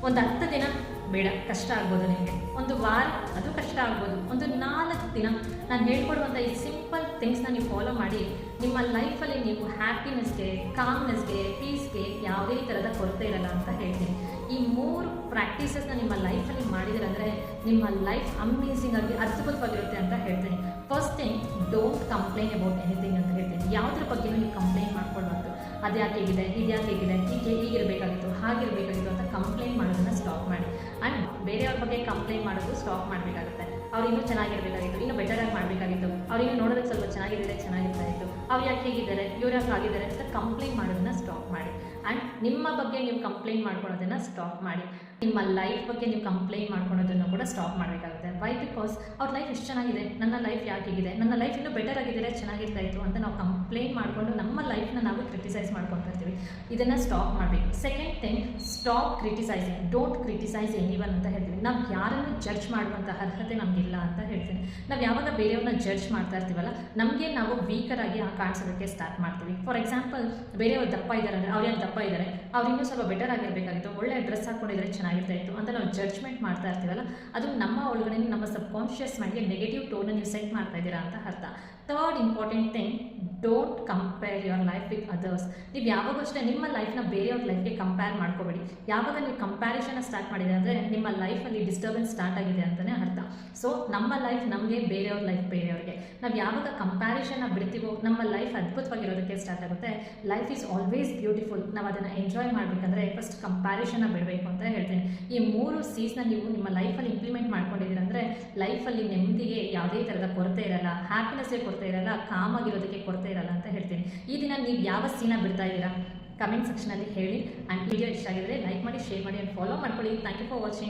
ಒಂದು 10 ದಿನ ಬೇಡ, ಕಷ್ಟ ಆಗ್ಬೋದು ನಿಮಗೆ. ಒಂದು ವಾರ ಅದು ಕಷ್ಟ ಆಗ್ಬೋದು. ಒಂದು 4 ದಿನ ನಾನು ಹೇಳ್ಕೊಡುವಂಥ ಈ ಸಿಂಪಲ್ ಥಿಂಗ್ಸ್ನ ನೀವು ಫಾಲೋ ಮಾಡಿ ನಿಮ್ಮ ಲೈಫಲ್ಲಿ ನೀವು ಹ್ಯಾಪಿನೆಸ್ಗೆ, ಕಾಮ್ನೆಸ್ಗೆ, ಪೀಸ್ಗೆ ಯಾವುದೇ ಥರದ ಕೊರತೆ ಇರಲ್ಲ ಅಂತ ಹೇಳ್ತೀನಿ. ಈ 3 ಪ್ರಾಕ್ಟೀಸಸ್ನ ನಿಮ್ಮ ಲೈಫಲ್ಲಿ ಮಾಡಿದ್ರಂದರೆ ನಿಮ್ಮ ಲೈಫ್ ಅಮೇಝಿಂಗ್ ಆಗಿ ಅದ್ಭುತವಾಗಿರುತ್ತೆ ಅಂತ ಹೇಳ್ತೀನಿ. First thing, don't complain about anything ಅಂತ ಹೇಳ್ತೀನಿ. ಯಾವುದ್ರ ಬಗ್ಗೆನೂ ನೀವು ಕಂಪ್ಲೇಂಟ್ ಮಾಡ್ಕೊಳ್ಬಾರ್ದು. ಅದು ಯಾಕೆ ಹೇಗಿದೆ, ಇದು ಯಾಕೆ ಹೇಗಿದೆ, ಹೀಗಿರಬೇಕಾಗಿತ್ತು, ಹಾಗಿರಬೇಕಾಗಿತ್ತು ಅಂತ ಕಂಪ್ಲೇಂಟ್ ಮಾಡೋದನ್ನು ಸ್ಟಾಪ್ ಮಾಡಿ. ಆ್ಯಂಡ್ ಬೇರೆಯವ್ರ ಬಗ್ಗೆ ಕಂಪ್ಲೇಂಟ್ ಮಾಡೋದು ಸ್ಟಾಪ್ ಮಾಡಬೇಕಾಗುತ್ತೆ. ಅವ್ರು ಇನ್ನೂ ಚೆನ್ನಾಗಿರಬೇಕಾಗಿತ್ತು, ಇನ್ನೂ ಬೆಟರಾಗಿ ಮಾಡಬೇಕಾಗಿತ್ತು, ಅವ್ರು ಇನ್ನೂ ನೋಡೋದಕ್ಕೆ ಸ್ವಲ್ಪ ಚೆನ್ನಾಗಿರ್ತಾ ಇತ್ತು, ಅವ್ರು ಯಾಕೆ ಹೇಗಿದ್ದಾರೆ, ಇವ್ರು ಯಾಕೆ ಆಗಿದ್ದಾರೆ ಅಂತ ಕಂಪ್ಲೇಂಟ್ ಮಾಡೋದನ್ನು ಸ್ಟಾಪ್ ಮಾಡಿ. ಆ್ಯಂಡ್ ನಿಮ್ಮ ಬಗ್ಗೆ ನೀವು ಕಂಪ್ಲೇಂಟ್ ಮಾಡ್ಕೊಳೋದನ್ನು ಸ್ಟಾಪ್ ಮಾಡಿ. ನಿಮ್ಮ ಲೈಫ್ ಬಗ್ಗೆ ನೀವು ಕಂಪ್ಲೇಂಟ್ ಮಾಡ್ಕೊಳೋದನ್ನು ಕೂಡ ಸ್ಟಾಪ್ ಮಾಡಬೇಕಾಗುತ್ತೆ. ವೈ? ಬಿಕಾಸ್ ಅವ್ರ ಲೈಫ್ ಎಷ್ಟು ಚೆನ್ನಾಗಿದೆ, ನನ್ನ ಲೈಫ್ ಯಾಕೆ ಹೀಗಿದೆ, ನನ್ನ ಲೈಫ್ ಇನ್ನೂ ಬೆಟರ್ ಆಗಿದ್ದರೆ ಚೆನ್ನಾಗಿರ್ತಾ ಇತ್ತು ಅಂತ ನಾವು ಕಂಪ್ಲೇಂಟ್ ಮಾಡಿಕೊಂಡು ನಮ್ಮ ಲೈಫ್ನ ನಾವು ಕ್ರಿಟಿಸೈಸ್ ಮಾಡ್ಕೊತಾ ಇರ್ತೀವಿ. ಇದನ್ನು ಸ್ಟಾಪ್ ಮಾಡಬೇಕು. Second thing, stop criticising. Don't criticise anyone ಅಂತ ಹೇಳ್ತೀವಿ. ನಾವು ಯಾರನ್ನು ಜಡ್ಜ್ ಮಾಡುವಂಥ ಅರ್ಹತೆ ನಮಗಿಲ್ಲ ಅಂತ ಹೇಳ್ತೀನಿ. ನಾವು ಯಾವಾಗ ಬೇರೆಯವ್ರನ್ನ ಜಡ್ಜ್ ಮಾಡ್ತಾ ಇರ್ತೀವಲ್ಲ, ನಮಗೆ ನಾವು ವೀಕರಾಗಿ ಕಾಣಿಸೋದಕ್ಕೆ ಸ್ಟಾರ್ಟ್ ಮಾಡ್ತೀವಿ. ಫಾರ್ ಎಕ್ಸಾಂಪಲ್, ಬೇರೆಯವ್ರು ದಪ್ಪ ಇದ್ದಾರೆ ಅಂದರೆ ಅವ್ರು ಯಾಕೆ ದಪ್ಪ ಇದ್ದಾರೆ, ಅವ್ರು ಇನ್ನೂ ಸ್ವಲ್ಪ ಬೆಟರ್ ಆಗಿರಬೇಕಾಗಿತ್ತು, ಒಳ್ಳೆ ಡ್ರೆಸ್ ಹಾಕ್ಕೊಂಡಿದ್ರೆ ಚೆನ್ನಾಗಿರ್ತಾ ಇತ್ತು ಅಂತ ನಾವು ಜಡ್ಜ್ಮೆಂಟ್ ಮಾಡ್ತಾ ಇರ್ತೀವಲ್ಲ, ಅದು ನಮ್ಮ ಒಳಗಡೆ ನಮ್ಮ ಸಬ್ಕಾನ್ಷಿಯಸ್ ಮೈಂಡ್ಗೆ ನೆಗೆಟಿವ್ ಟೋನ್ ನೀವು ಸೆಟ್ ಮಾಡ್ತಾ ಇದ್ದೀರಾ ಅಂತ ಅರ್ಥ. Third important thing, don't compare your life with others. ನೀವು ಯಾವಾಗೂ ಅಷ್ಟೇ ನಿಮ್ಮ ಲೈಫ್ನ ಬೇರೆಯವ್ರ ಲೈಫ್ಗೆ ಕಂಪೇರ್ ಮಾಡ್ಕೋಬೇಡಿ. ಯಾವಾಗ ನೀವು ಕಂಪ್ಯಾರಿಸನ್ ಸ್ಟಾರ್ಟ್ ಮಾಡಿದೆ ಅಂದರೆ ನಿಮ್ಮ ಲೈಫಲ್ಲಿ ಡಿಸ್ಟರ್ಬೆನ್ಸ್ ಸ್ಟಾರ್ಟ್ ಆಗಿದೆ ಅಂತಲೇ ಅರ್ಥ. ಸೊ ನಮ್ಮ ಲೈಫ್ ನಮಗೆ, ಬೇರೆಯವ್ರ ಲೈಫ್ ಬೇರೆಯವ್ರಿಗೆ. ನಾವು ಯಾವಾಗ ಕಂಪ್ಯಾರಿಸನ್ನ ಬಿಡ್ತೀವೋ ನಮ್ಮ ಲೈಫ್ ಅದ್ಭುತವಾಗಿರೋದಕ್ಕೆ ಸ್ಟಾರ್ಟ್ ಆಗುತ್ತೆ. Life is always beautiful. ನಾವು ಅದನ್ನು ಎಂಜಾಯ್ ಮಾಡಬೇಕಂದ್ರೆ ಫಸ್ಟ್ ಕಂಪ್ಯಾರಿಸನ್ನ ಬಿಡಬೇಕು ಅಂತ ಹೇಳ್ತೀನಿ. ಈ 3 C's ನೀವು ನಿಮ್ಮ ಲೈಫಲ್ಲಿ ಇಂಪ್ಲಿಮೆಂಟ್ ಮಾಡ್ಕೊಂಡಿದ್ದೀರಂದರೆ ಲೈಫಲ್ಲಿ ನೆಮ್ಮದಿಗೆ ಯಾವುದೇ ಥರದ ಕೊರತೆ ಇರಲ್ಲ, ಹ್ಯಾಪಿನೆಸ್ಗೆ ಕೊರತೆ ಇರಲ್ಲ, ಕಾಮ್ ಆಗಿರೋದಕ್ಕೆ ಕೊರತೆ ಇರಲ್ಲ ಅಂತ ಹೇಳ್ತೀನಿ. ಈ ದಿನ ನೀವು ಯಾವ ಸೀನ ಬಿಡ್ತಾ ಇದ್ದೀರಾ ಕಮೆಂಟ್ ಸೆಕ್ಷನಲ್ಲಿ ಹೇಳಿ. ಆ್ಯಂಡ್ ವಿಡಿಯೋ ಇಷ್ಟ ಆಗಿದ್ರೆ ಲೈಕ್ ಮಾಡಿ, ಶೇರ್ ಮಾಡಿ ಆ್ಯಂಡ್ ಫಾಲೋ ಮಾಡ್ಕೊಳ್ಳಿ. Thank you for watching.